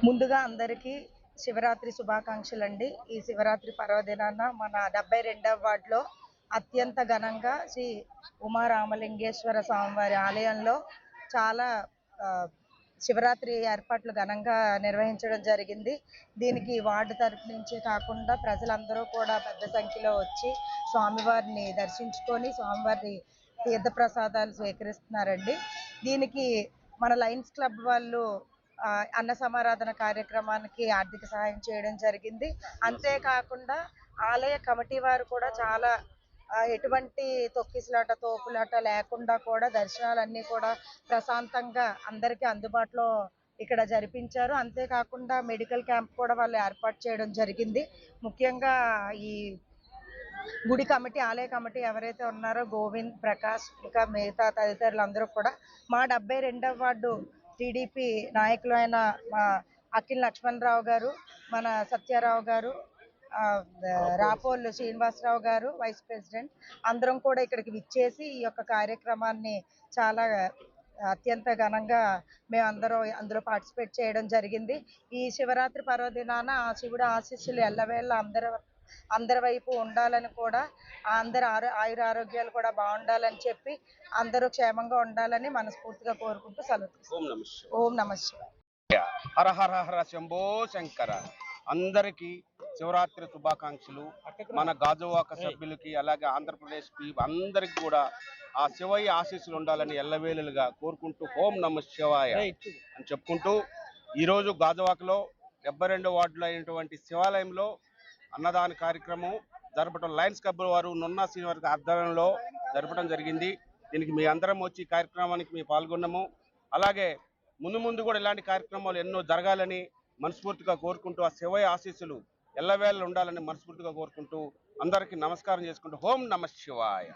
ముందుగా అందరికీ శివరాత్రి శుభాకాంక్షలండి. ఈ శివరాత్రి పర్వదినాన మన 72వ వార్డులో అత్యంత ఘనంగా శ్రీ ఉమారామలింగేశ్వర స్వామివారి ఆలయంలో చాలా శివరాత్రి ఏర్పాట్లు ఘనంగా నిర్వహించడం జరిగింది. దీనికి వార్డు తరపు నుంచి కాకుండా ప్రజలందరూ కూడా పెద్ద సంఖ్యలో వచ్చి స్వామివారిని దర్శించుకొని స్వామివారి తీర్థప్రసాదాలు స్వీకరిస్తున్నారండి. దీనికి మన లయన్స్ క్లబ్ వాళ్ళు అన్న సమారాధన కార్యక్రమానికి ఆర్థిక సహాయం చేయడం జరిగింది. అంతేకాకుండా ఆలయ కమిటీ వారు కూడా చాలా ఎటువంటి తొక్కిసలాట తోపులాట లేకుండా కూడా దర్శనాలన్నీ కూడా ప్రశాంతంగా అందరికీ అందుబాటులో ఇక్కడ జరిపించారు. అంతేకాకుండా మెడికల్ క్యాంప్ కూడా వాళ్ళు ఏర్పాటు చేయడం జరిగింది. ముఖ్యంగా ఈ గుడి కమిటీ ఆలయ కమిటీ ఎవరైతే ఉన్నారో గోవింద్, ప్రకాష్, ఇంకా మిగతా తదితరులందరూ కూడా మా 72వ వార్డు టీడీపీ నాయకులు అయిన మా అఖిల్ లక్ష్మణరావు గారు, మన సత్యారావు గారు, రాపోళ్ళు శ్రీనివాసరావు గారు వైస్ ప్రెసిడెంట్ అందరం కూడా ఇక్కడికి విచ్చేసి ఈ యొక్క కార్యక్రమాన్ని చాలా అత్యంత ఘనంగా మేమందరం అందులో పార్టిసిపేట్ చేయడం జరిగింది. ఈ శివరాత్రి పర్వదినాన ఆ శివుడి ఆశీస్సులు ఎల్లవేళ అందరి వైపు ఉండాలని కూడా అందరి ఆయురారోగ్యాలు కూడా బాగుండాలని చెప్పి అందరూ క్షేమంగా ఉండాలని మనస్ఫూర్తిగా కోరుకుంటూ సెలవు. ఓం నమః శివాయ. హర హర హర శంభో శంకర. అందరికీ శివరాత్రి శుభాకాంక్షలు. మన గాజువాక సభ్యులకి అలాగే ఆంధ్రప్రదేశ్కి అందరికి కూడా ఆ శివయ్య ఆశీస్సులు ఉండాలని ఎల్లవేళలుగా కోరుకుంటూ ఓం నమః శివాయ అని చెప్పుకుంటూ ఈరోజు గాజువాకలో 72వ వార్డులో అయినటువంటి శివాలయంలో అన్నదాన కార్యక్రమం జరపడం లయన్స్ క్లబ్ వారు నున్నా శ్రీనివారి ఆధ్వర్యంలో జరపడం జరిగింది. దీనికి మీ అందరం వచ్చి కార్యక్రమానికి మేము పాల్గొన్నాము. అలాగే ముందు కూడా ఇలాంటి కార్యక్రమాలు ఎన్నో జరగాలని మనస్ఫూర్తిగా కోరుకుంటూ ఆ శివయ్య ఆశీస్సులు ఎల్లవేళ ఉండాలని మనస్ఫూర్తిగా కోరుకుంటూ అందరికీ నమస్కారం చేసుకుంటూ ఓం నమః శివాయ.